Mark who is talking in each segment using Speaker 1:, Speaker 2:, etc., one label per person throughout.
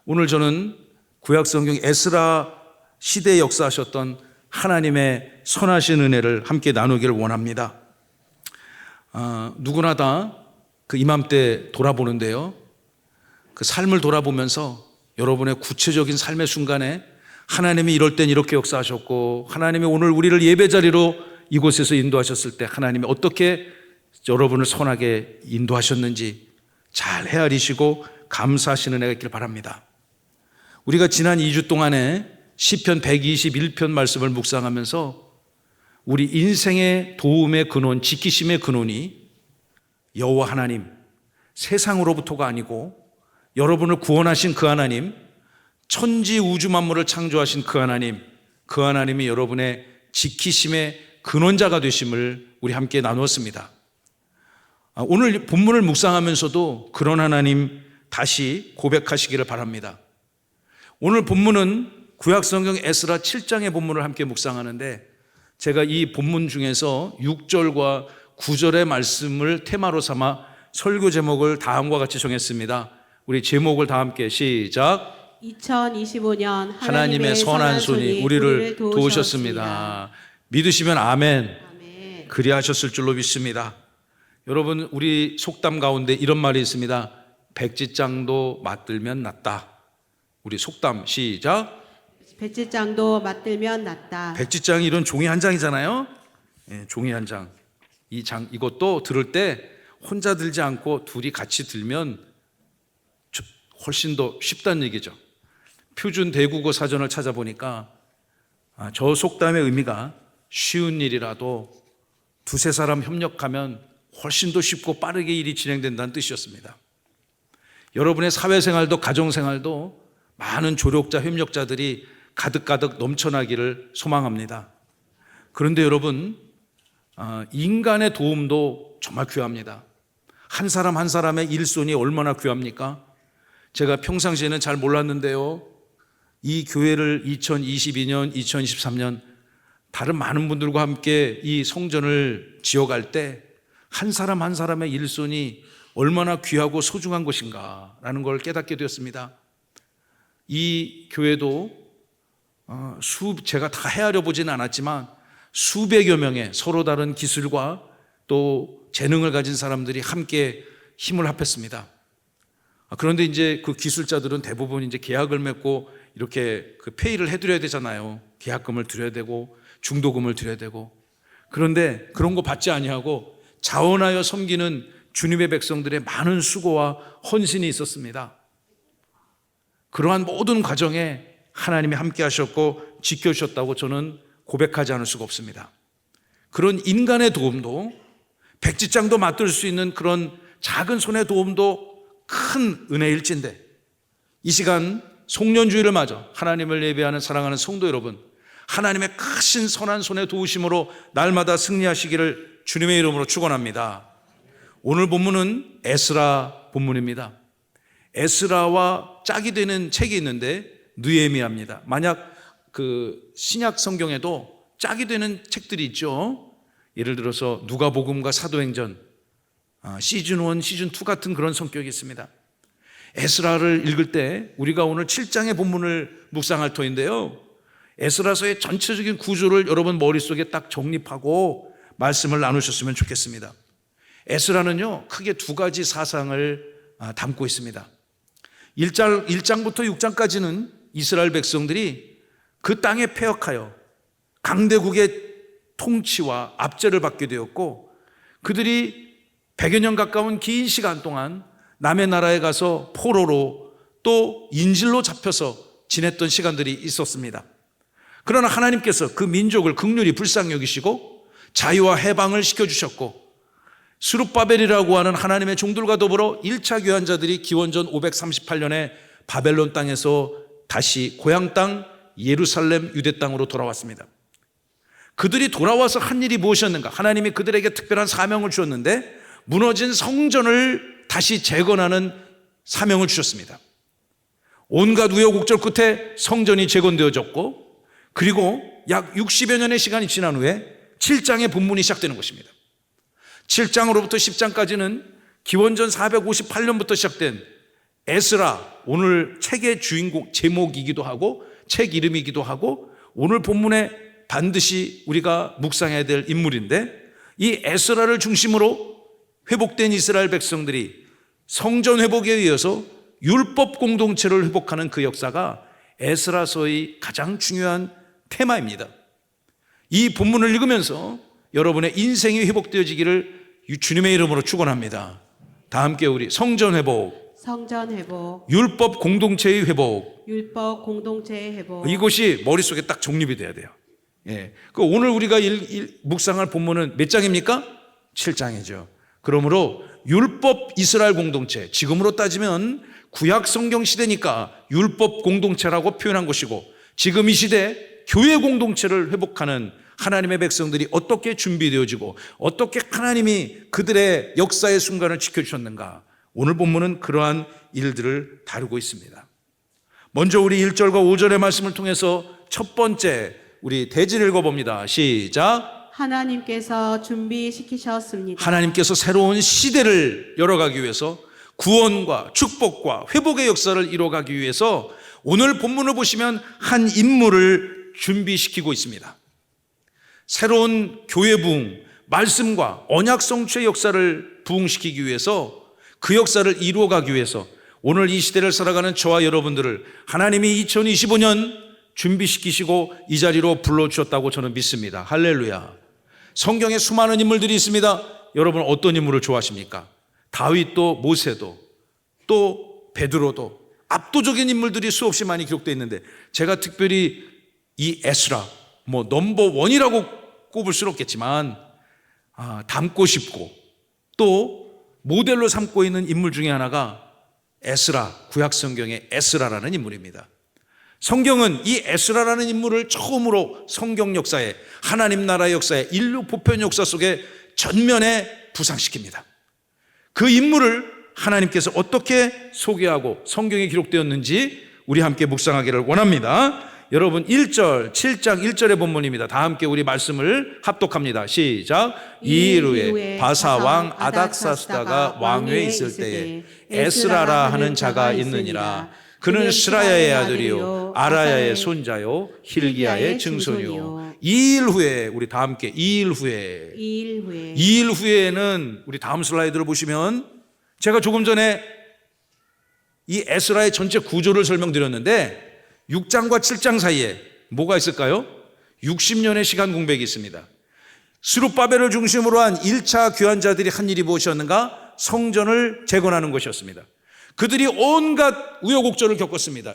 Speaker 1: 오늘 저는 구약성경 에스라 시대에 역사하셨던 하나님의 선하신 은혜를 함께 나누기를 원합니다. 누구나 다 그 이맘때 돌아보는데요, 그 삶을 돌아보면서 여러분의 구체적인 삶의 순간에 하나님이 이럴 땐 이렇게 역사하셨고, 하나님이 오늘 우리를 예배자리로 이곳에서 인도하셨을 때 하나님이 어떻게 여러분을 선하게 인도하셨는지 잘 헤아리시고 감사하시는 은혜가 있길 바랍니다. 우리가 지난 2주 동안에 시편 121편 말씀을 묵상하면서 우리 인생의 도움의 근원, 지키심의 근원이 여호와 하나님, 세상으로부터가 아니고 여러분을 구원하신 그 하나님, 천지 우주 만물을 창조하신 그 하나님, 그 하나님이 여러분의 지키심의 근원자가 되심을 우리 함께 나누었습니다. 오늘 본문을 묵상하면서도 그런 하나님 다시 고백하시기를 바랍니다. 오늘 본문은 구약성경 에스라 7장의 본문을 함께 묵상하는데, 제가 이 본문 중에서 6절과 9절의 말씀을 테마로 삼아 설교 제목을 다음과 같이 정했습니다. 우리 제목을 다 함께 시작.
Speaker 2: 2025년
Speaker 1: 하나님의 선한 손이 우리를 도우셨습니다. 믿으시면 아멘.
Speaker 2: 아멘.
Speaker 1: 그리하셨을 줄로 믿습니다. 여러분, 우리 속담 가운데 이런 말이 있습니다. 백지장도 맞들면 낫다. 우리 속담 시작.
Speaker 2: 백지장도 맞들면 낫다.
Speaker 1: 백지장이 이런 종이 한 장이잖아요. 예, 종이 한 장. 이것도 들을 때 혼자 들지 않고 둘이 같이 들면 훨씬 더 쉽다는 얘기죠. 표준 대국어 사전을 찾아보니까 저 속담의 의미가 쉬운 일이라도 두세 사람 협력하면 훨씬 더 쉽고 빠르게 일이 진행된다는 뜻이었습니다. 여러분의 사회생활도 가정생활도 많은 조력자, 협력자들이 가득가득 넘쳐나기를 소망합니다. 그런데 여러분, 인간의 도움도 정말 귀합니다. 한 사람 한 사람의 일손이 얼마나 귀합니까? 제가 평상시에는 잘 몰랐는데요, 이 교회를 2022년, 2023년 다른 많은 분들과 함께 이 성전을 지어갈 때 한 사람 한 사람의 일손이 얼마나 귀하고 소중한 것인가라는 걸 깨닫게 되었습니다. 이 교회도 제가 다 헤아려 보지는 않았지만 수백여 명의 서로 다른 기술과 또 재능을 가진 사람들이 함께 힘을 합했습니다. 그런데 이제 그 기술자들은 대부분 이제 계약을 맺고 이렇게 그 페이를 해드려야 되잖아요. 계약금을 드려야 되고 중도금을 드려야 되고. 그런데 그런 거 받지 아니하고 자원하여 섬기는 주님의 백성들의 많은 수고와 헌신이 있었습니다. 그러한 모든 과정에 하나님이 함께 하셨고 지켜주셨다고 저는 고백하지 않을 수가 없습니다. 그런 인간의 도움도, 백지장도 맞들 수 있는 그런 작은 손의 도움도 큰 은혜일진데, 이 시간 송년주의를 맞아 하나님을 예배하는 사랑하는 성도 여러분, 하나님의 크신 선한 손의 도우심으로 날마다 승리하시기를 주님의 이름으로 축원합니다. 오늘 본문은 에스라 본문입니다. 에스라와 짝이 되는 책이 있는데 느헤미야입니다. 만약 그 신약 성경에도 짝이 되는 책들이 있죠. 예를 들어서 누가복음과 사도행전, 시즌 1, 시즌 2 같은 그런 성격이 있습니다. 에스라를 읽을 때 우리가 오늘 7장의 본문을 묵상할 터인데요, 에스라서의 전체적인 구조를 여러분 머릿속에 딱 정립하고 말씀을 나누셨으면 좋겠습니다. 에스라는요, 크게 두 가지 사상을 담고 있습니다. 1장부터 6장까지는 이스라엘 백성들이 그 땅에 패역하여 강대국의 통치와 압제를 받게 되었고, 그들이 100여 년 가까운 긴 시간 동안 남의 나라에 가서 포로로 또 인질로 잡혀서 지냈던 시간들이 있었습니다. 그러나 하나님께서 그 민족을 긍휼히 불쌍히 여기시고 자유와 해방을 시켜주셨고, 스룹바벨이라고 하는 하나님의 종들과 더불어 1차 교환자들이 기원전 538년에 바벨론 땅에서 다시 고향 땅 예루살렘 유대 땅으로 돌아왔습니다. 그들이 돌아와서 한 일이 무엇이었는가? 하나님이 그들에게 특별한 사명을 주었는데 무너진 성전을 다시 재건하는 사명을 주셨습니다. 온갖 우여곡절 끝에 성전이 재건되어졌고, 그리고 약 60여 년의 시간이 지난 후에 7장의 본문이 시작되는 것입니다. 7장으로부터 10장까지는 기원전 458년부터 시작된 에스라, 오늘 책의 주인공 제목이기도 하고 책 이름이기도 하고 오늘 본문에 반드시 우리가 묵상해야 될 인물인데, 이 에스라를 중심으로 회복된 이스라엘 백성들이 성전 회복에 의해서 율법 공동체를 회복하는 그 역사가 에스라서의 가장 중요한 테마입니다. 이 본문을 읽으면서 여러분의 인생이 회복되어지기를 주님의 이름으로 축원합니다. 다 함께 우리 성전 회복,
Speaker 2: 성전 회복,
Speaker 1: 율법 공동체의 회복,
Speaker 2: 율법 공동체의 회복.
Speaker 1: 이것이 머릿속에 딱 정립이 돼야 돼요. 예. 오늘 우리가 묵상할 본문은 몇 장입니까? 7장이죠. 그러므로 율법 이스라엘 공동체, 지금으로 따지면 구약 성경 시대니까 율법 공동체라고 표현한 것이고, 지금 이 시대 교회 공동체를 회복하는 하나님의 백성들이 어떻게 준비되어지고 어떻게 하나님이 그들의 역사의 순간을 지켜주셨는가, 오늘 본문은 그러한 일들을 다루고 있습니다. 먼저 우리 1절과 5절의 말씀을 통해서 첫 번째 우리 대지를 읽어봅니다. 시작.
Speaker 2: 하나님께서 준비시키셨습니다.
Speaker 1: 하나님께서 새로운 시대를 열어가기 위해서 구원과 축복과 회복의 역사를 이뤄가기 위해서 오늘 본문을 보시면 한 인물을 준비시키고 있습니다. 새로운 교회 부흥, 말씀과 언약 성취의 역사를 부흥시키기 위해서, 그 역사를 이루어가기 위해서 오늘 이 시대를 살아가는 저와 여러분들을 하나님이 2025년 준비시키시고 이 자리로 불러주셨다고 저는 믿습니다. 할렐루야. 성경에 수많은 인물들이 있습니다. 여러분 어떤 인물을 좋아하십니까? 다윗도 모세도 또 베드로도 압도적인 인물들이 수없이 많이 기록되어 있는데, 제가 특별히 이 에스라 넘버 원이라고 꼽을 수는 없겠지만 닮고 싶고 또 모델로 삼고 있는 인물 중에 하나가 에스라, 구약 성경의 에스라라는 인물입니다. 성경은 이 에스라라는 인물을 처음으로 성경 역사에, 하나님 나라의 역사에, 인류 보편 역사 속에 전면에 부상시킵니다. 그 인물을 하나님께서 어떻게 소개하고 성경에 기록되었는지 우리 함께 묵상하기를 원합니다. 여러분 1절, 7장 1절의 본문입니다. 다 함께 우리 말씀을 합독합니다. 시작. 이일 후에 바사 왕 아닥사스다가 왕위에 있을 때에 에스라라 하는 자가 있느니라. 그는 스라야의 아들이요 아라야의 손자요 hil기야의 증손이요. 2일 후에, 우리 다 함께 2일 후에. 2일 후에는 우리 다음 슬라이드를 보시면 제가 조금 전에 이 에스라의 전체 구조를 설명드렸는데 6장과 7장 사이에 뭐가 있을까요? 60년의 시간 공백이 있습니다. 스룹바벨을 중심으로 한 1차 귀환자들이 한 일이 무엇이었는가? 성전을 재건하는 것이었습니다. 그들이 온갖 우여곡절을 겪었습니다.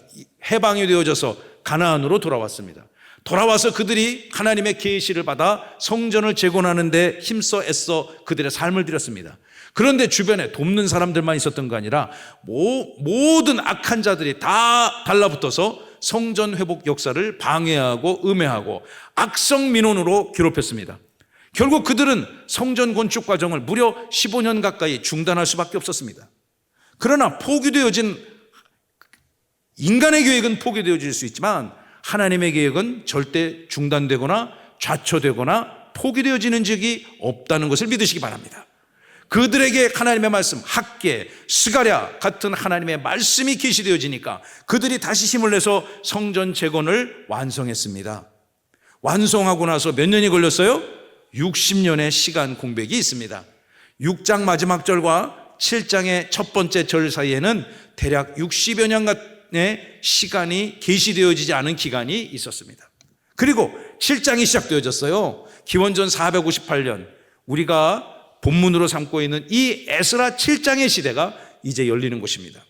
Speaker 1: 해방이 되어져서 가나안으로 돌아왔습니다. 돌아와서 그들이 하나님의 계시를 받아 성전을 재건하는 데 힘써 애써 그들의 삶을 드렸습니다. 그런데 주변에 돕는 사람들만 있었던 거 아니라 모든 악한 자들이 다 달라붙어서 성전 회복 역사를 방해하고 음해하고 악성 민원으로 괴롭혔습니다. 결국 그들은 성전 건축 과정을 무려 15년 가까이 중단할 수밖에 없었습니다. 그러나 포기되어진, 인간의 계획은 포기되어질 수 있지만 하나님의 계획은 절대 중단되거나 좌초되거나 포기되어지는 적이 없다는 것을 믿으시기 바랍니다. 그들에게 하나님의 말씀, 학계, 스가랴 같은 하나님의 말씀이 계시되어지니까 그들이 다시 힘을 내서 성전 재건을 완성했습니다. 완성하고 나서 몇 년이 걸렸어요? 60년의 시간 공백이 있습니다. 6장 마지막 절과 7장의 첫 번째 절 사이에는 대략 60여 년간의 시간이 계시되어지지 않은 기간이 있었습니다. 그리고 7장이 시작되어졌어요. 기원전 458년, 우리가 본문으로 삼고 있는 이 에스라 7장의 시대가 이제 열리는 것입니다.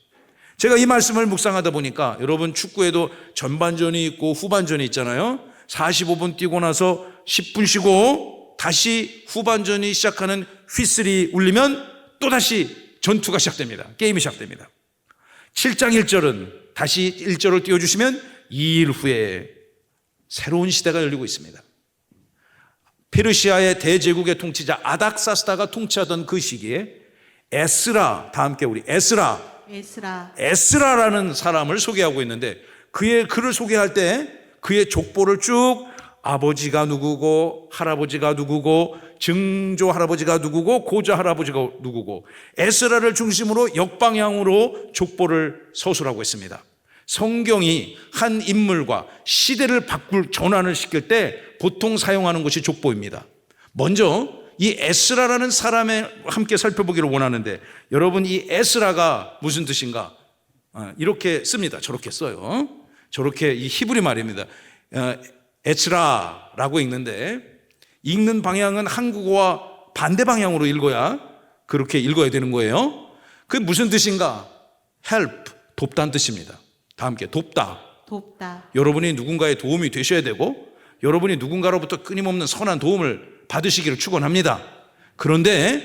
Speaker 1: 제가 이 말씀을 묵상하다 보니까 여러분 축구에도 전반전이 있고 후반전이 있잖아요. 45분 뛰고 나서 10분 쉬고 다시 후반전이 시작하는 휘슬이 울리면 또다시 전투가 시작됩니다. 게임이 시작됩니다. 7장 1절은 다시 1절을 띄워주시면 2일 후에 새로운 시대가 열리고 있습니다. 페르시아의 대제국의 통치자 아닥사스다가 통치하던 그 시기에 에스라, 다 함께 우리 에스라라는 사람을 소개하고 있는데, 그를 소개할 때 그의 족보를 쭉 아버지가 누구고 할아버지가 누구고 증조 할아버지가 누구고 고조 할아버지가 누구고 에스라를 중심으로 역방향으로 족보를 서술하고 있습니다. 성경이 한 인물과 시대를 바꿀 전환을 시킬 때 보통 사용하는 것이 족보입니다. 먼저 이 에스라라는 사람에 함께 살펴보기를 원하는데, 여러분 이 에스라가 무슨 뜻인가? 이렇게 씁니다. 저렇게 써요. 저렇게 이 히브리 말입니다. 에스라라고 읽는데, 읽는 방향은 한국어와 반대 방향으로 읽어야, 그렇게 읽어야 되는 거예요. 그게 무슨 뜻인가? help, 돕다는 뜻입니다. 다 함께 돕다.
Speaker 2: 돕다.
Speaker 1: 여러분이 누군가의 도움이 되셔야 되고, 여러분이 누군가로부터 끊임없는 선한 도움을 받으시기를 축원합니다. 그런데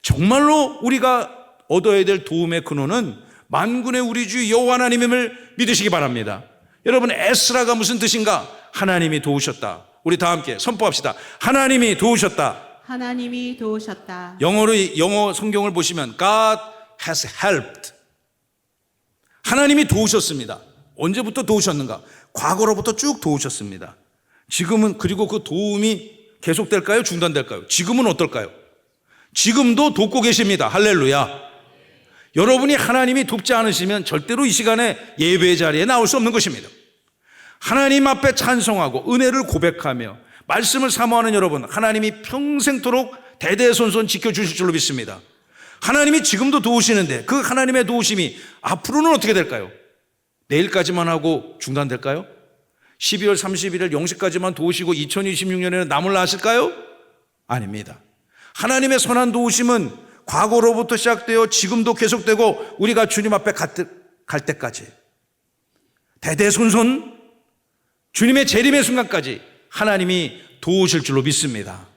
Speaker 1: 정말로 우리가 얻어야 될 도움의 근원은 만군의 우리 주 여호와 하나님임을 믿으시기 바랍니다. 여러분, 에스라가 무슨 뜻인가? 하나님이 도우셨다. 우리 다 함께 선포합시다. 하나님이 도우셨다.
Speaker 2: 하나님이 도우셨다.
Speaker 1: 영어 성경을 보시면 God has helped. 하나님이 도우셨습니다. 언제부터 도우셨는가? 과거로부터 쭉 도우셨습니다. 지금은, 그리고 그 도움이 계속될까요? 중단될까요? 지금은 어떨까요? 지금도 돕고 계십니다. 할렐루야. 여러분이 하나님이 돕지 않으시면 절대로 이 시간에 예배의 자리에 나올 수 없는 것입니다. 하나님 앞에 찬송하고 은혜를 고백하며 말씀을 사모하는 여러분, 하나님이 평생토록 대대손손 지켜주실 줄로 믿습니다. 하나님이 지금도 도우시는데 그 하나님의 도우심이 앞으로는 어떻게 될까요? 내일까지만 하고 중단될까요? 12월 31일 0시까지만 도우시고 2026년에는 남을 나실까요? 아닙니다. 하나님의 선한 도우심은 과거로부터 시작되어 지금도 계속되고 우리가 주님 앞에 갈 때까지 대대손손 주님의 재림의 순간까지 하나님이 도우실 줄로 믿습니다.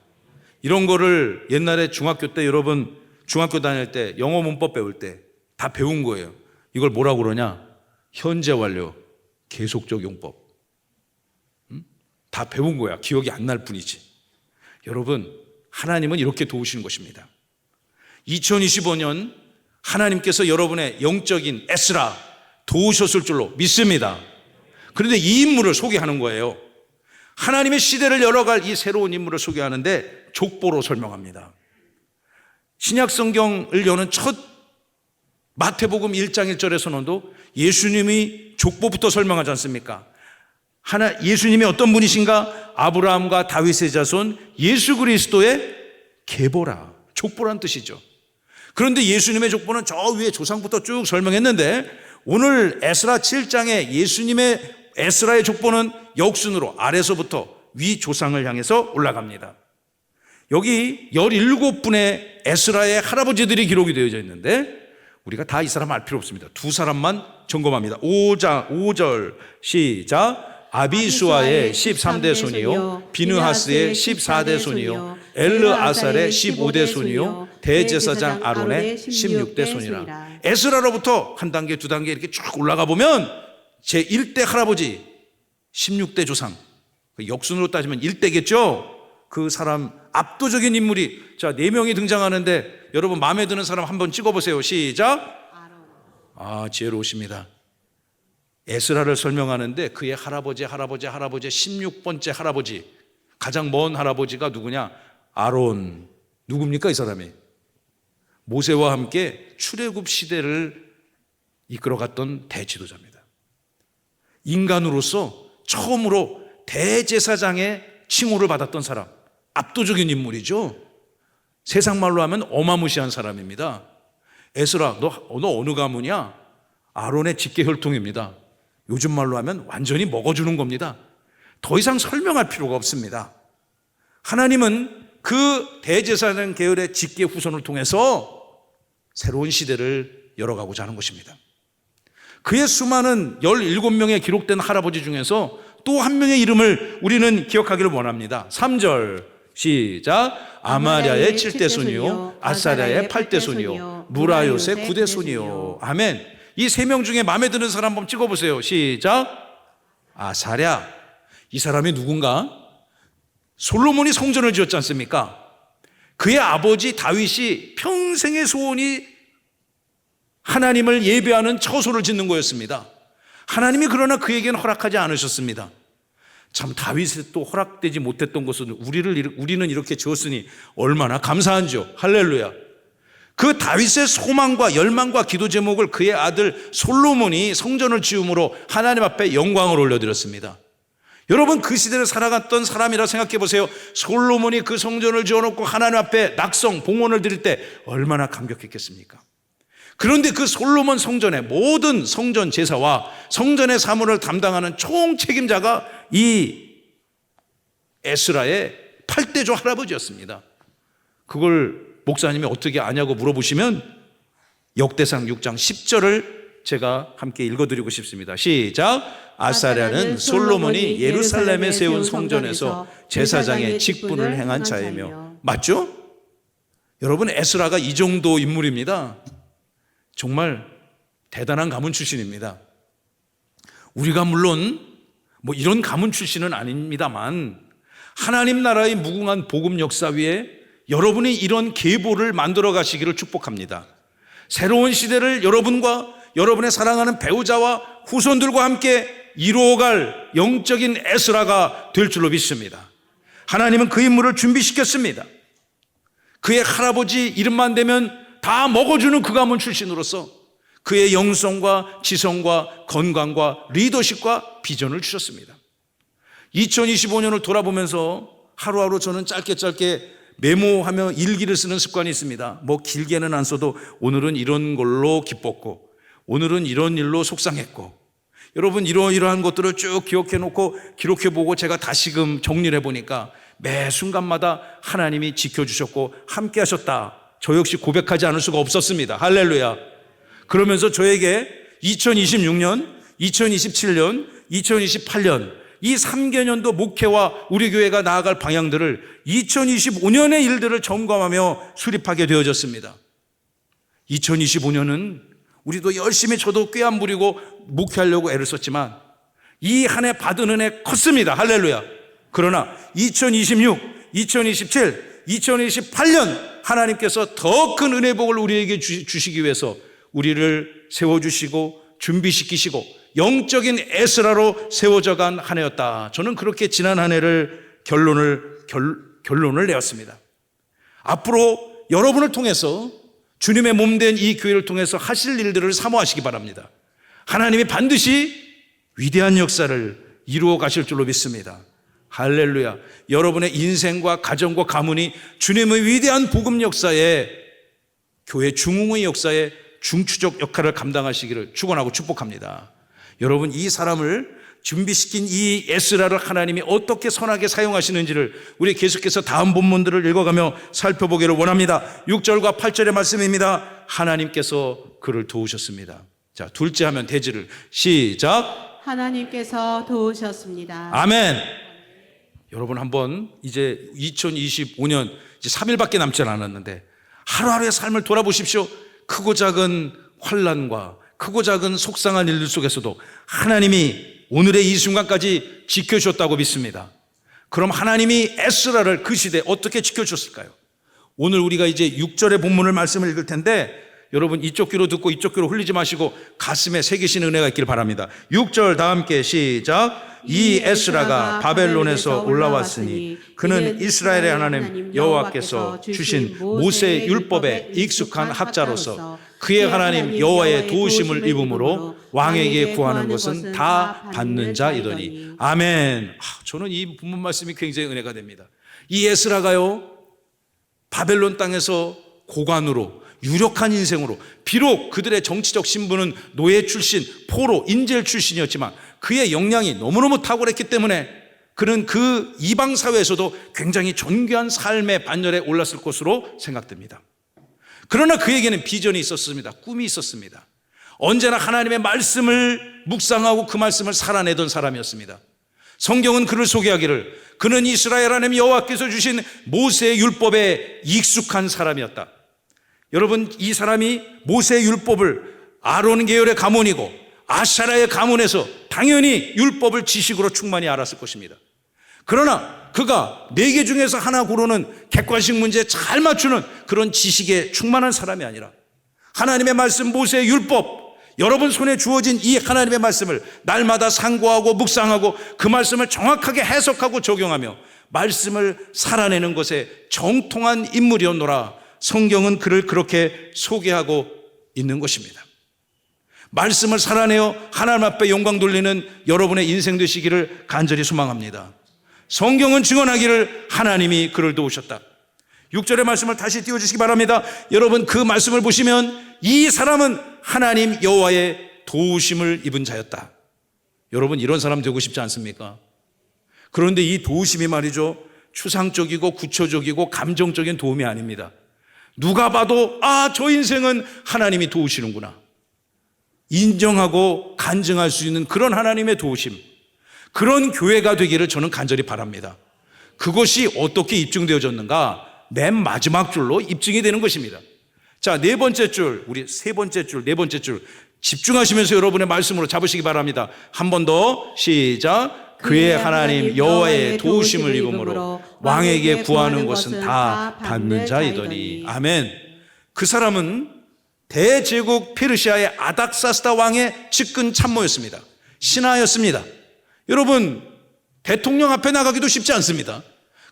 Speaker 1: 이런 거를 옛날에 중학교 때, 여러분 중학교 다닐 때 영어 문법 배울 때 다 배운 거예요. 이걸 뭐라고 그러냐? 현재 완료 계속적 용법. 다 배운 거야. 기억이 안 날 뿐이지. 여러분, 하나님은 이렇게 도우시는 것입니다. 2025년 하나님께서 여러분의 영적인 에스라 도우셨을 줄로 믿습니다. 그런데 이 인물을 소개하는 거예요. 하나님의 시대를 열어갈 이 새로운 인물을 소개하는데 족보로 설명합니다. 신약 성경을 여는 첫 마태복음 1장 1절의 선언도 예수님이 족보부터 설명하지 않습니까? 예수님이 어떤 분이신가? 아브라함과 다윗의 자손 예수 그리스도의 계보라, 족보란 뜻이죠. 그런데 예수님의 족보는 저 위에 조상부터 쭉 설명했는데 오늘 에스라 7장에 예수님의 에스라의 족보는 역순으로 아래서부터 위 조상을 향해서 올라갑니다. 여기 17분의 에스라의 할아버지들이 기록이 되어져 있는데 우리가 다 이 사람 알 필요 없습니다. 두 사람만 점검합니다. 5절 시작. 아비수아의 13대 손이요, 비느하스의 14대 손이요, 엘르아살의 15대 손이요, 대제사장 아론의 16대 손이라. 에스라로부터 한 단계 두 단계 이렇게 쭉 올라가 보면 제1대 할아버지 16대 조상, 역순으로 따지면 1대겠죠. 그 사람 압도적인 인물이, 자, 4명이 등장하는데 여러분 마음에 드는 사람 한번 찍어보세요. 시작. 지혜로우십니다. 에스라를 설명하는데 그의 할아버지 16번째 할아버지, 가장 먼 할아버지가 누구냐? 아론. 누굽니까 이 사람이? 모세와 함께 출애굽 시대를 이끌어갔던 대지도자입니다. 인간으로서 처음으로 대제사장의 칭호를 받았던 사람, 압도적인 인물이죠. 세상 말로 하면 어마무시한 사람입니다. 에스라, 너 어느 가문이야? 아론의 직계 혈통입니다. 요즘 말로 하면 완전히 먹어주는 겁니다. 더 이상 설명할 필요가 없습니다. 하나님은 그 대제사장 계열의 직계 후손을 통해서 새로운 시대를 열어가고자 하는 것입니다. 그의 수많은 17명의 기록된 할아버지 중에서 또 한 명의 이름을 우리는 기억하기를 원합니다. 3절 시작. 아마랴의 7대 손이요, 아사랴의 8대 손이요, 무라요의 9대 손이요. 아멘. 이 3명 중에 마음에 드는 사람 한번 찍어보세요. 시작. 아사랴. 이 사람이 누군가? 솔로몬이 성전을 지었지 않습니까? 그의 아버지 다윗이 평생의 소원이 하나님을 예배하는 처소를 짓는 거였습니다. 하나님이 그러나 그에게는 허락하지 않으셨습니다. 참 다윗에 또 허락되지 못했던 것은 우리는 이렇게 지었으니 얼마나 감사한지요. 할렐루야. 그 다윗의 소망과 열망과 기도 제목을 그의 아들 솔로몬이 성전을 지음으로 하나님 앞에 영광을 올려드렸습니다. 여러분, 그 시대를 살아갔던 사람이라 생각해 보세요. 솔로몬이 그 성전을 지어놓고 하나님 앞에 낙성, 봉헌을 드릴 때 얼마나 감격했겠습니까? 그런데 그 솔로몬 성전의 모든 성전 제사와 성전의 사물을 담당하는 총 책임자가 이 에스라의 8대조 할아버지였습니다. 그걸 목사님이 어떻게 아냐고 물어보시면 역대상 6장 10절을 제가 함께 읽어드리고 싶습니다. 시작. 아사랴는 솔로몬이 예루살렘에 세운 성전에서 제사장의 직분을 행한 자이며. 맞죠? 여러분, 에스라가 이 정도 인물입니다. 정말 대단한 가문 출신입니다. 우리가 물론 뭐 이런 가문 출신은 아닙니다만 하나님 나라의 무궁한 복음 역사 위에 여러분이 이런 계보를 만들어 가시기를 축복합니다. 새로운 시대를 여러분과 여러분의 사랑하는 배우자와 후손들과 함께 이루어갈 영적인 에스라가 될 줄로 믿습니다. 하나님은 그 인물을 준비시켰습니다. 그의 할아버지 이름만 되면 다 먹어주는 그 가문 출신으로서 그의 영성과 지성과 건강과 리더십과 비전을 주셨습니다. 2025년을 돌아보면서 하루하루 저는 짧게 메모하며 일기를 쓰는 습관이 있습니다. 뭐 길게는 안 써도 오늘은 이런 걸로 기뻤고 오늘은 이런 일로 속상했고, 여러분 이러한 것들을 쭉 기억해 놓고 기록해 보고 제가 다시금 정리를 해보니까 매 순간마다 하나님이 지켜주셨고 함께 하셨다. 저 역시 고백하지 않을 수가 없었습니다. 할렐루야. 그러면서 저에게 2026년, 2027년, 2028년 이 3개년도 목회와 우리 교회가 나아갈 방향들을 2025년의 일들을 점검하며 수립하게 되어졌습니다. 2025년은 우리도 열심히 저도 꾀 안 부리고 목회하려고 애를 썼지만 이 한 해 받은 은혜 컸습니다. 할렐루야. 그러나 2026, 2027, 2028년 하나님께서 더 큰 은혜 복을 우리에게 주시기 위해서 우리를 세워주시고 준비시키시고 영적인 에스라로 세워져간 한 해였다. 저는 그렇게 지난 한 해를 결론을 내었습니다. 앞으로 여러분을 통해서 주님의 몸된 이 교회를 통해서 하실 일들을 사모하시기 바랍니다. 하나님이 반드시 위대한 역사를 이루어 가실 줄로 믿습니다. 할렐루야. 여러분의 인생과 가정과 가문이 주님의 위대한 복음 역사에, 교회 중흥의 역사에 중추적 역할을 감당하시기를 축원하고 축복합니다. 여러분, 이 사람을 준비시킨 이 에스라를 하나님이 어떻게 선하게 사용하시는지를 우리 계속해서 다음 본문들을 읽어가며 살펴보기를 원합니다. 6절과 8절의 말씀입니다. 하나님께서 그를 도우셨습니다. 자, 둘째 하면 대지를 시작.
Speaker 2: 하나님께서 도우셨습니다.
Speaker 1: 아멘. 여러분, 한번 이제 2025년 이제 3일밖에 남지 않았는데 하루하루의 삶을 돌아보십시오. 크고 작은 환난과 크고 작은 속상한 일들 속에서도 하나님이 오늘의 이 순간까지 지켜주셨다고 믿습니다. 그럼 하나님이 에스라를 그 시대에 어떻게 지켜주셨을까요? 오늘 우리가 이제 6절의 본문을 말씀을 읽을 텐데 여러분 이쪽 귀로 듣고 이쪽 귀로 흘리지 마시고 가슴에 새기시는 은혜가 있길 바랍니다. 6절 다 함께 시작. 이 에스라가 바벨론에서 올라왔으니 그는 이스라엘의 하나님 여호와께서 주신 모세의 율법에 익숙한 학자로서 그의 하나님 여호와의 도우심을 입음으로 왕에게 구하는 것은 다 받는 자이더니. 아멘. 저는 이 본문 말씀이 굉장히 은혜가 됩니다. 이 에스라가요, 바벨론 땅에서 고관으로 유력한 인생으로, 비록 그들의 정치적 신분은 노예 출신, 포로, 인젤 출신이었지만 그의 역량이 너무너무 탁월했기 때문에 그는 그 이방 사회에서도 굉장히 존귀한 삶의 반열에 올랐을 것으로 생각됩니다. 그러나 그에게는 비전이 있었습니다. 꿈이 있었습니다. 언제나 하나님의 말씀을 묵상하고 그 말씀을 살아내던 사람이었습니다. 성경은 그를 소개하기를 그는 이스라엘 하나님 여호와께서 주신 모세의 율법에 익숙한 사람이었다. 여러분, 이 사람이 모세의 율법을 아론 계열의 가문이고 아사랴의 가문에서 당연히 율법을 지식으로 충만히 알았을 것입니다. 그러나 그가 4개 중에서 하나 고르는 객관식 문제에 잘 맞추는 그런 지식에 충만한 사람이 아니라 하나님의 말씀 모세의 율법, 여러분 손에 주어진 이 하나님의 말씀을 날마다 상고하고 묵상하고 그 말씀을 정확하게 해석하고 적용하며 말씀을 살아내는 것에 정통한 인물이었노라. 성경은 그를 그렇게 소개하고 있는 것입니다. 말씀을 살아내어 하나님 앞에 영광 돌리는 여러분의 인생 되시기를 간절히 소망합니다. 성경은 증언하기를 하나님이 그를 도우셨다. 6절의 말씀을 다시 띄워주시기 바랍니다. 여러분 그 말씀을 보시면 이 사람은 하나님 여호와의 도우심을 입은 자였다. 여러분 이런 사람 되고 싶지 않습니까? 그런데 이 도우심이 말이죠, 추상적이고 구체적이고 감정적인 도움이 아닙니다. 누가 봐도 저 인생은 하나님이 도우시는구나 인정하고 간증할 수 있는 그런 하나님의 도우심, 그런 교회가 되기를 저는 간절히 바랍니다. 그것이 어떻게 입증되어졌는가? 맨 마지막 줄로 입증이 되는 것입니다. 자, 네 번째 줄, 우리 세 번째 줄, 네 번째 줄 집중하시면서 여러분의 말씀으로 잡으시기 바랍니다. 한 번 더 시작. 그의 하나님 여호와의 도우심을 입음으로 왕에게 구하는 것은 다 받는 자이더니. 아멘. 그 사람은 대제국 페르시아의 아닥사스다 왕의 측근 참모였습니다. 신하였습니다. 여러분 대통령 앞에 나가기도 쉽지 않습니다.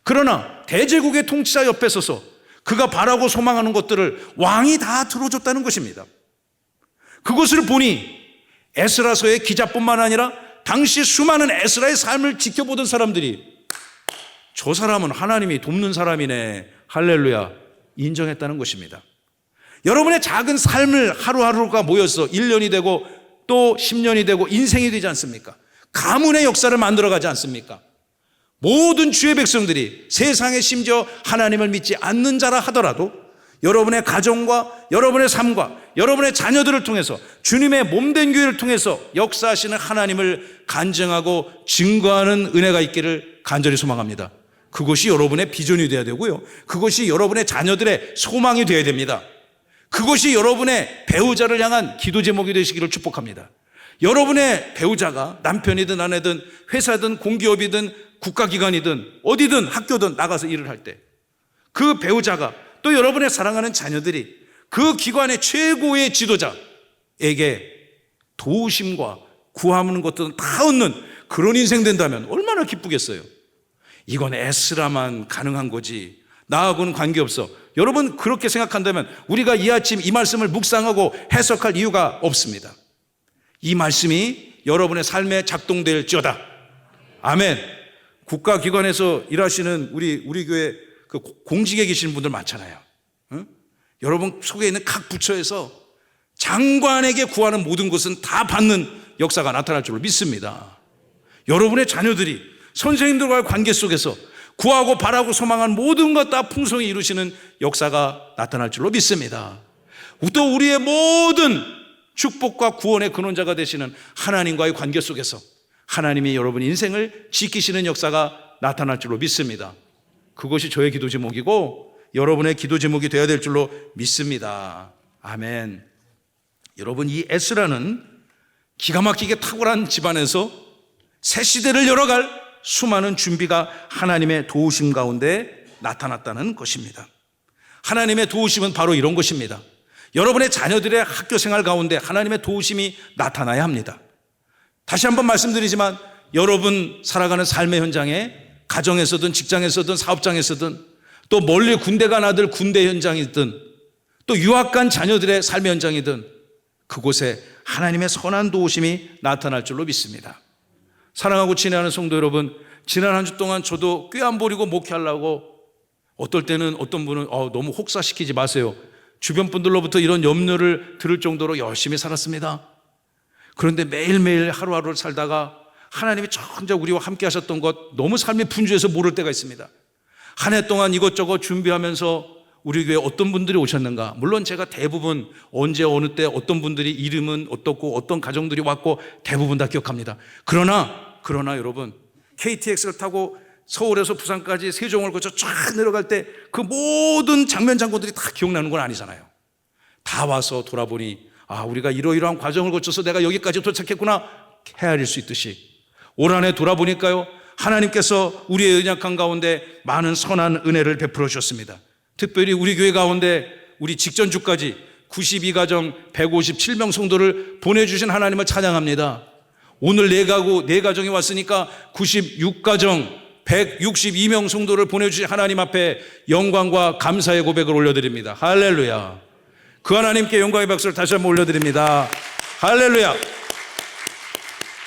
Speaker 1: 그러나 대제국의 통치자 옆에 서서 그가 바라고 소망하는 것들을 왕이 다 들어줬다는 것입니다. 그것을 보니 에스라서의 기자뿐만 아니라 당시 수많은 에스라의 삶을 지켜보던 사람들이 저 사람은 하나님이 돕는 사람이네, 할렐루야, 인정했다는 것입니다. 여러분의 작은 삶을 하루하루가 모여서 1년이 되고 또 10년이 되고 인생이 되지 않습니까? 가문의 역사를 만들어가지 않습니까? 모든 주의 백성들이 세상에 심지어 하나님을 믿지 않는 자라 하더라도 여러분의 가정과 여러분의 삶과 여러분의 자녀들을 통해서 주님의 몸된 교회를 통해서 역사하시는 하나님을 간증하고 증거하는 은혜가 있기를 간절히 소망합니다. 그것이 여러분의 비전이 되어야 되고요, 그것이 여러분의 자녀들의 소망이 되어야 됩니다. 그것이 여러분의 배우자를 향한 기도 제목이 되시기를 축복합니다. 여러분의 배우자가 남편이든 아내든 회사든 공기업이든 국가기관이든 어디든 학교든 나가서 일을 할 때 그 배우자가 또 여러분의 사랑하는 자녀들이 그 기관의 최고의 지도자에게 도우심과 구하는 것들은 다 얻는 그런 인생 된다면 얼마나 기쁘겠어요. 이건 에스라만 가능한 거지 나하고는 관계없어. 여러분 그렇게 생각한다면 우리가 이 아침 이 말씀을 묵상하고 해석할 이유가 없습니다. 이 말씀이 여러분의 삶에 작동될지어다. 아멘. 국가기관에서 일하시는 우리 교회 그 공직에 계시는 분들 많잖아요. 응? 여러분 속에 있는 각 부처에서 장관에게 구하는 모든 것은 다 받는 역사가 나타날 줄로 믿습니다. 여러분의 자녀들이 선생님들과의 관계 속에서 구하고 바라고 소망한 모든 것 다 풍성히 이루시는 역사가 나타날 줄로 믿습니다. 또 우리의 모든 축복과 구원의 근원자가 되시는 하나님과의 관계 속에서 하나님이 여러분 인생을 지키시는 역사가 나타날 줄로 믿습니다. 그것이 저의 기도 제목이고 여러분의 기도 제목이 되어야 될 줄로 믿습니다. 아멘. 여러분 이 에스라는 기가 막히게 탁월한 집안에서 새 시대를 열어갈 수많은 준비가 하나님의 도우심 가운데 나타났다는 것입니다. 하나님의 도우심은 바로 이런 것입니다. 여러분의 자녀들의 학교 생활 가운데 하나님의 도우심이 나타나야 합니다. 다시 한번 말씀드리지만 여러분 살아가는 삶의 현장에 가정에서든 직장에서든 사업장에서든 또 멀리 군대 간 아들 군대 현장이든 또 유학 간 자녀들의 삶의 현장이든 그곳에 하나님의 선한 도우심이 나타날 줄로 믿습니다. 사랑하고 친애하는 성도 여러분, 지난 한 주 동안 저도 꾀 안 부리고 목회하려고 어떨 때는 어떤 분은 너무 혹사시키지 마세요. 주변 분들로부터 이런 염려를 들을 정도로 열심히 살았습니다. 그런데 매일매일 하루하루를 살다가 하나님이 혼자 우리와 함께 하셨던 것 너무 삶이 분주해서 모를 때가 있습니다. 한 해 동안 이것저것 준비하면서 우리 교회에 어떤 분들이 오셨는가, 물론 제가 대부분 언제 어느 때 어떤 분들이 이름은 어떻고 어떤 가정들이 왔고 대부분 다 기억합니다. 그러나 여러분 KTX를 타고 서울에서 부산까지 세종을 거쳐 쫙 내려갈 때 그 모든 장면 장고들이 다 기억나는 건 아니잖아요. 다 와서 돌아보니 우리가 이러이러한 과정을 거쳐서 내가 여기까지 도착했구나 헤아릴 수 있듯이 올 한 해 돌아보니까요, 하나님께서 우리의 연약한 가운데 많은 선한 은혜를 베풀어 주셨습니다. 특별히 우리 교회 가운데 우리 직전주까지 92가정 157명 성도를 보내주신 하나님을 찬양합니다. 오늘 네 가정이 왔으니까 96가정 162명 성도를 보내주신 하나님 앞에 영광과 감사의 고백을 올려드립니다. 할렐루야. 그 하나님께 영광의 박수를 다시 한번 올려드립니다. 할렐루야.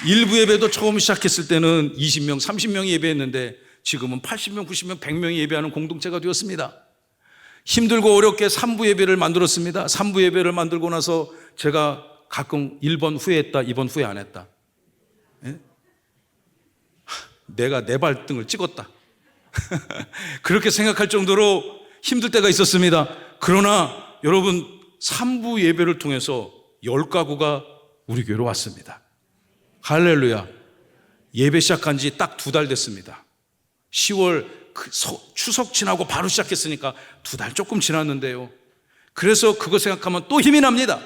Speaker 1: 일부 예배도 처음 시작했을 때는 20명, 30명이 예배했는데 지금은 80명, 90명, 100명이 예배하는 공동체가 되었습니다. 힘들고 어렵게 3부 예배를 만들었습니다. 3부 예배를 만들고 나서 제가 가끔 1번 후회했다, 2번 후회 안 했다. 예? 내가 내 발등을 찍었다. 그렇게 생각할 정도로 힘들 때가 있었습니다. 그러나 여러분 3부 예배를 통해서 10가구가 우리 교회로 왔습니다. 할렐루야. 예배 시작한 지 딱 2달 됐습니다. 10월 추석 지나고 바로 시작했으니까 2달 조금 지났는데요. 그래서 그거 생각하면 또 힘이 납니다.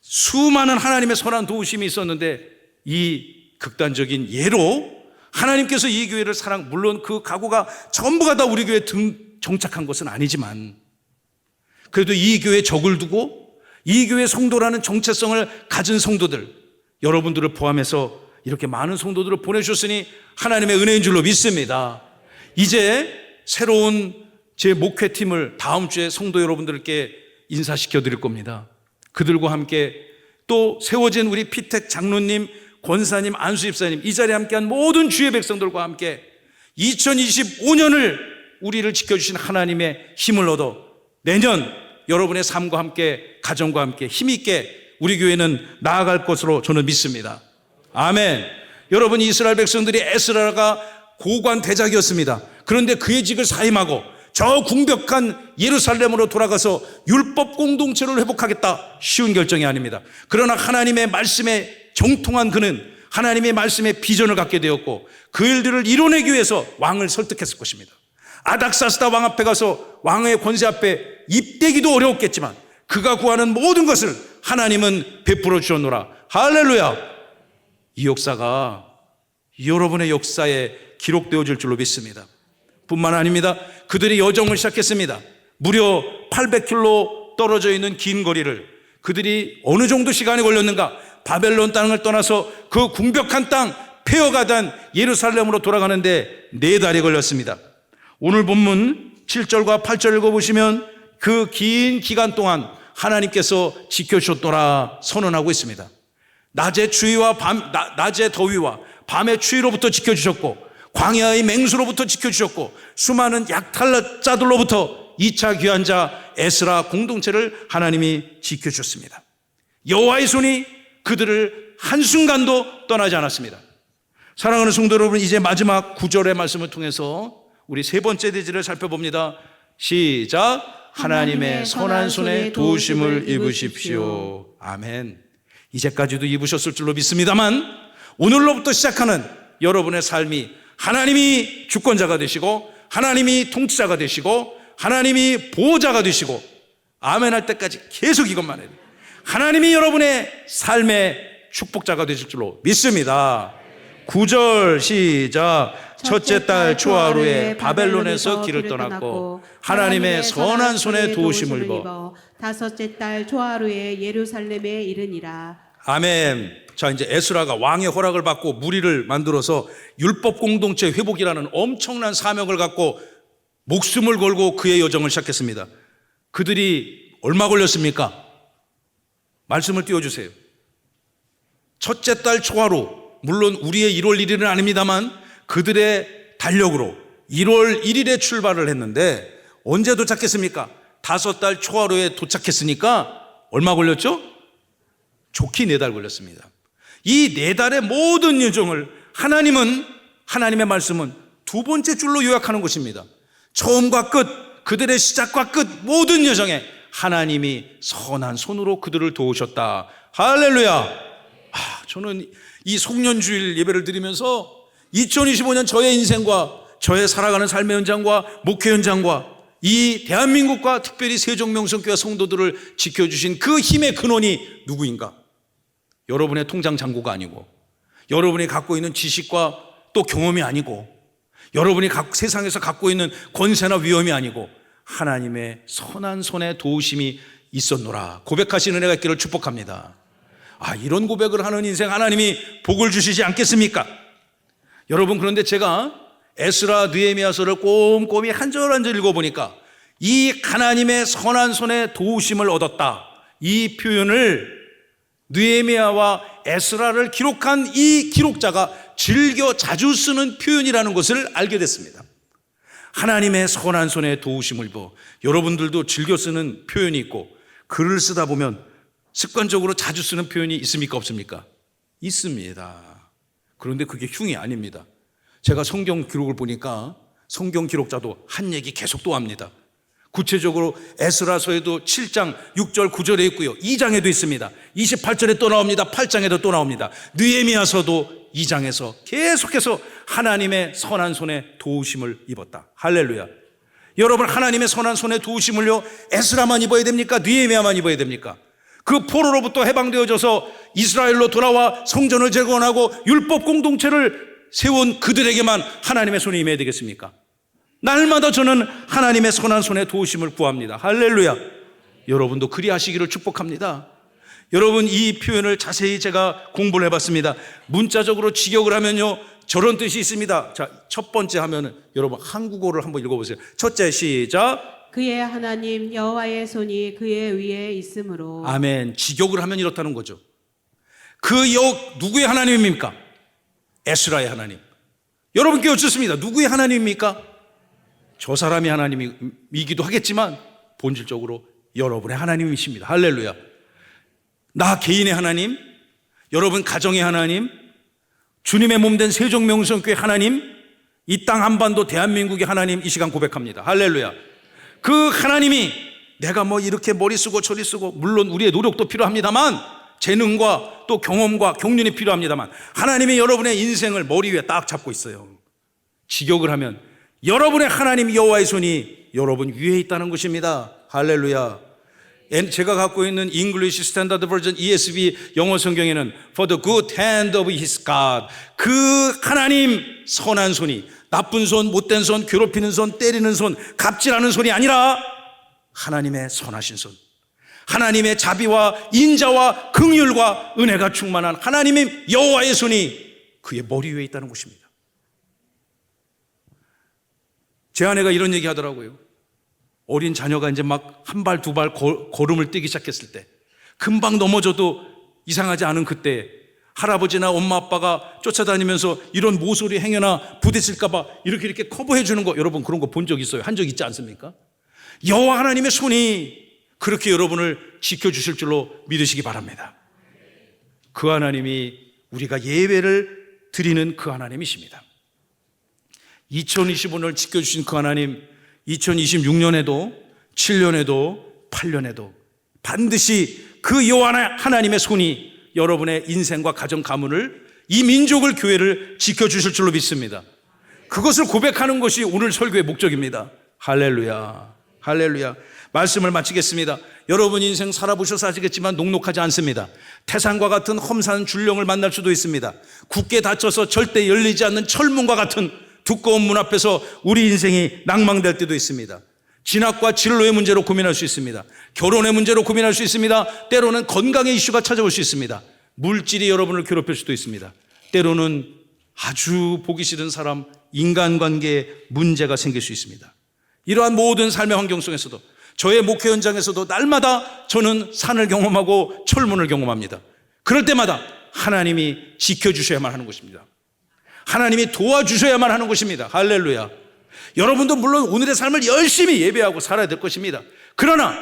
Speaker 1: 수많은 하나님의 선한 도우심이 있었는데 이 극단적인 예로 하나님께서 이 교회를 물론 그 가구가 전부가 다 우리 교회에 정착한 것은 아니지만 그래도 이 교회에 적을 두고 이 교회 성도라는 정체성을 가진 성도들, 여러분들을 포함해서 이렇게 많은 성도들을 보내주셨으니 하나님의 은혜인 줄로 믿습니다. 이제 새로운 제 목회팀을 다음 주에 성도 여러분들께 인사시켜 드릴 겁니다. 그들과 함께 또 세워진 우리 피택 장로님, 권사님, 안수 집사님, 이 자리에 함께한 모든 주의 백성들과 함께 2025년을 우리를 지켜주신 하나님의 힘을 얻어 내년 여러분의 삶과 함께, 가정과 함께 힘있게 우리 교회는 나아갈 것으로 저는 믿습니다. 아멘. 여러분, 이스라엘 백성들이 에스라가 고관 대작이었습니다. 그런데 그의 직을 사임하고 저 궁벽한 예루살렘으로 돌아가서 율법 공동체를 회복하겠다, 쉬운 결정이 아닙니다. 그러나 하나님의 말씀에 정통한 그는 하나님의 말씀에 비전을 갖게 되었고 그 일들을 이뤄내기 위해서 왕을 설득했을 것입니다. 아닥사스다 왕 앞에 가서 왕의 권세 앞에 입대기도 어려웠겠지만 그가 구하는 모든 것을 하나님은 베풀어 주셨노라. 할렐루야. 이 역사가 여러분의 역사에 기록되어질 줄로 믿습니다. 뿐만 아닙니다. 그들이 여정을 시작했습니다. 무려 800km 떨어져 있는 긴 거리를 그들이 어느 정도 시간이 걸렸는가? 바벨론 땅을 떠나서 그 궁벽한 땅 폐허가던 예루살렘으로 돌아가는데 4달이 걸렸습니다. 오늘 본문 7절과 8절 읽어보시면 그 긴 기간 동안 하나님께서 지켜주셨더라 선언하고 있습니다. 낮의 더위와 밤의 추위로부터 지켜주셨고 광야의 맹수로부터 지켜주셨고 수많은 약탈자들로부터 2차 귀환자 에스라 공동체를 하나님이 지켜주셨습니다. 여호와의 손이 그들을 한순간도 떠나지 않았습니다. 사랑하는 성도 여러분, 이제 마지막 9절의 말씀을 통해서 우리 세 번째 대지를 살펴봅니다. 시작. 하나님의 선한 손에 도우심을 입으십시오. 아멘. 이제까지도 입으셨을 줄로 믿습니다만 오늘로부터 시작하는 여러분의 삶이 하나님이 주권자가 되시고 하나님이 통치자가 되시고 하나님이 보호자가 되시고 아멘 할 때까지 계속 이것만 해요. 하나님이 여러분의 삶의 축복자가 되실 줄로 믿습니다. 9절 시작. 첫째 달 초하루에 바벨론에서 길을 떠났고 하나님의 선한 손에 도우심을 입어
Speaker 2: 다섯째 달 초하루에 예루살렘에 이르니라.
Speaker 1: 아멘. 자, 이제 에스라가 왕의 허락을 받고 무리를 만들어서 율법 공동체 회복이라는 엄청난 사명을 갖고 목숨을 걸고 그의 여정을 시작했습니다. 그들이 얼마 걸렸습니까? 말씀을 띄워주세요. 첫째 달 초하루, 물론 우리의 1월 1일은 아닙니다만 그들의 달력으로 1월 1일에 출발을 했는데 언제 도착했습니까? 5달 초하루에 도착했으니까 얼마 걸렸죠? 좋게 4달 걸렸습니다. 이 4달의 모든 여정을 하나님의 말씀은 2번째 줄로 요약하는 것입니다. 처음과 끝, 그들의 시작과 끝 모든 여정에 하나님이 선한 손으로 그들을 도우셨다. 할렐루야. 저는 이 송년주일 예배를 드리면서 2025년 저의 인생과 저의 살아가는 삶의 현장과 목회 현장과 이 대한민국과 특별히 세종명성교회 성도들을 지켜주신 그 힘의 근원이 누구인가? 여러분의 통장 잔고가 아니고 여러분이 갖고 있는 지식과 또 경험이 아니고 여러분이 세상에서 갖고 있는 권세나 위엄이 아니고 하나님의 선한 손의 도우심이 있었노라. 고백하시는 은혜가 있기를 축복합니다. 이런 고백을 하는 인생 하나님이 복을 주시지 않겠습니까? 여러분, 그런데 제가 에스라 느헤미야서를 꼼꼼히 한 절 한 절 읽어보니까 이 하나님의 선한 손에 도우심을 얻었다, 이 표현을 느헤미야와 에스라를 기록한 이 기록자가 즐겨 자주 쓰는 표현이라는 것을 알게 됐습니다. 하나님의 선한 손에 도우심을 입어. 여러분들도 즐겨 쓰는 표현이 있고 글을 쓰다 보면 습관적으로 자주 쓰는 표현이 있습니까, 없습니까? 있습니다. 그런데 그게 흉이 아닙니다. 제가 성경 기록을 보니까 성경 기록자도 한 얘기 계속 또 합니다. 구체적으로 에스라서에도 7장 6절 9절에 있고요, 2장에도 있습니다. 28절에 또 나옵니다. 8장에도 또 나옵니다. 느헤미야서도 2장에서 계속해서 하나님의 선한 손에 도우심을 입었다. 할렐루야. 여러분, 하나님의 선한 손에 도우심을요, 에스라만 입어야 됩니까? 느헤미야만 입어야 됩니까? 그 포로로부터 해방되어져서 이스라엘로 돌아와 성전을 재건하고 율법 공동체를 세운 그들에게만 하나님의 손이 임해야 되겠습니까? 날마다 저는 하나님의 선한 손에 도우심을 구합니다. 할렐루야. 여러분도 그리하시기를 축복합니다. 여러분, 이 표현을 자세히 제가 공부를 해봤습니다. 문자적으로 직역을 하면요, 저런 뜻이 있습니다. 자, 첫 번째 하면은 여러분 한국어를 한번 읽어보세요. 첫째, 시작.
Speaker 2: 그의 하나님 여호와의 손이 그의 위에 있으므로.
Speaker 1: 아멘. 직역을 하면 이렇다는 거죠. 누구의 하나님입니까? 에스라의 하나님. 여러분께 여쭙습니다. 누구의 하나님입니까? 저 사람이 하나님이기도 하겠지만 본질적으로 여러분의 하나님이십니다. 할렐루야. 나 개인의 하나님, 여러분 가정의 하나님, 주님의 몸된 세종명성교회 하나님, 이 땅 한반도 대한민국의 하나님, 이 시간 고백합니다. 할렐루야. 그 하나님이 내가 뭐 이렇게 머리 쓰고 저리 쓰고, 물론 우리의 노력도 필요합니다만, 재능과 또 경험과 경륜이 필요합니다만, 하나님이 여러분의 인생을 머리 위에 딱 잡고 있어요. 직역을 하면 여러분의 하나님 여호와의 손이 여러분 위에 있다는 것입니다. 할렐루야. 제가 갖고 있는 English Standard Version ESV 영어 성경에는 For the good hand of his God, 그 하나님 선한 손이, 나쁜 손, 못된 손, 괴롭히는 손, 때리는 손, 갑질하는 손이 아니라 하나님의 선하신 손, 하나님의 자비와 인자와 긍휼과 은혜가 충만한 하나님의 여호와의 손이 그의 머리 위에 있다는 것입니다. 제 아내가 이런 얘기 하더라고요. 어린 자녀가 이제 막 한 발 두 발 걸음을 뛰기 시작했을 때, 금방 넘어져도 이상하지 않은 그때 할아버지나 엄마 아빠가 쫓아다니면서 이런 모서리 행여나 부딪힐까봐 이렇게 커버해 주는 거, 여러분 그런 거 본 적 있어요? 한 적 있지 않습니까? 여호와 하나님의 손이 그렇게 여러분을 지켜주실 줄로 믿으시기 바랍니다. 그 하나님이 우리가 예배를 드리는 그 하나님이십니다. 2025년을 지켜주신 그 하나님, 2026년에도 7년에도 8년에도 반드시 그 여호와 하나님의 손이 여러분의 인생과 가정 가문을, 이 민족을, 교회를 지켜주실 줄로 믿습니다. 그것을 고백하는 것이 오늘 설교의 목적입니다. 할렐루야. 할렐루야. 말씀을 마치겠습니다. 여러분 인생 살아보셔서 아시겠지만 녹록하지 않습니다. 태산과 같은 험산 줄령을 만날 수도 있습니다. 굳게 닫혀서 절대 열리지 않는 철문과 같은 두꺼운 문 앞에서 우리 인생이 낭망될 때도 있습니다. 진학과 진로의 문제로 고민할 수 있습니다. 결혼의 문제로 고민할 수 있습니다. 때로는 건강의 이슈가 찾아올 수 있습니다. 물질이 여러분을 괴롭힐 수도 있습니다. 때로는 아주 보기 싫은 사람, 인간관계에 문제가 생길 수 있습니다. 이러한 모든 삶의 환경 속에서도, 저의 목회 현장에서도 날마다 저는 산을 경험하고 철문을 경험합니다. 그럴 때마다 하나님이 지켜주셔야만 하는 것입니다. 하나님이 도와주셔야만 하는 것입니다. 할렐루야. 여러분도 물론 오늘의 삶을 열심히 예배하고 살아야 될 것입니다. 그러나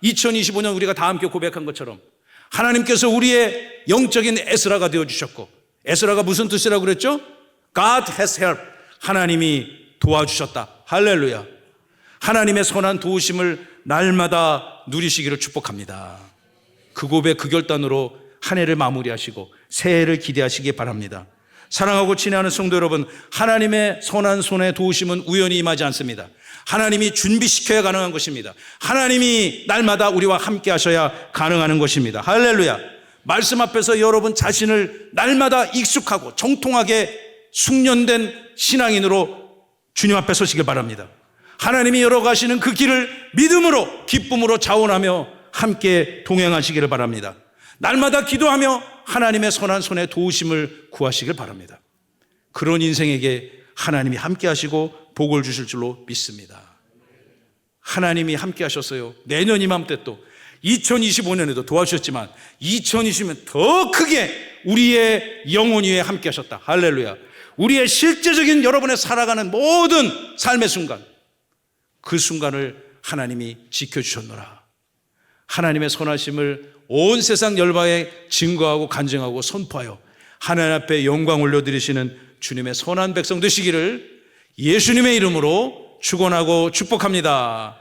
Speaker 1: 2025년 우리가 다 함께 고백한 것처럼 하나님께서 우리의 영적인 에스라가 되어주셨고, 에스라가 무슨 뜻이라고 그랬죠? God has helped. 하나님이 도와주셨다. 할렐루야. 하나님의 선한 도우심을 날마다 누리시기를 축복합니다. 그 고백, 그 결단으로 한 해를 마무리하시고 새해를 기대하시기 바랍니다. 사랑하고 친애하는 성도 여러분, 하나님의 선한 손에 도우심은 우연히 임하지 않습니다. 하나님이 준비시켜야 가능한 것입니다. 하나님이 날마다 우리와 함께 하셔야 가능한 것입니다. 할렐루야. 말씀 앞에서 여러분 자신을 날마다 익숙하고 정통하게 숙련된 신앙인으로 주님 앞에 서시길 바랍니다. 하나님이 열어가시는 그 길을 믿음으로, 기쁨으로 자원하며 함께 동행하시기를 바랍니다. 날마다 기도하며 하나님의 선한 손에 도우심을 구하시길 바랍니다. 그런 인생에게 하나님이 함께 하시고 복을 주실 줄로 믿습니다. 하나님이 함께 하셨어요. 내년 이맘때 또 2025년에도 도와주셨지만 2020년 더 크게 우리의 영혼 위에 함께 하셨다. 할렐루야. 우리의 실제적인 여러분의 살아가는 모든 삶의 순간, 그 순간을 하나님이 지켜주셨노라. 하나님의 선하심을 온 세상 열방에 증거하고 간증하고 선포하여 하나님 앞에 영광 올려드리시는 주님의 선한 백성 되시기를 예수님의 이름으로 축원하고 축복합니다.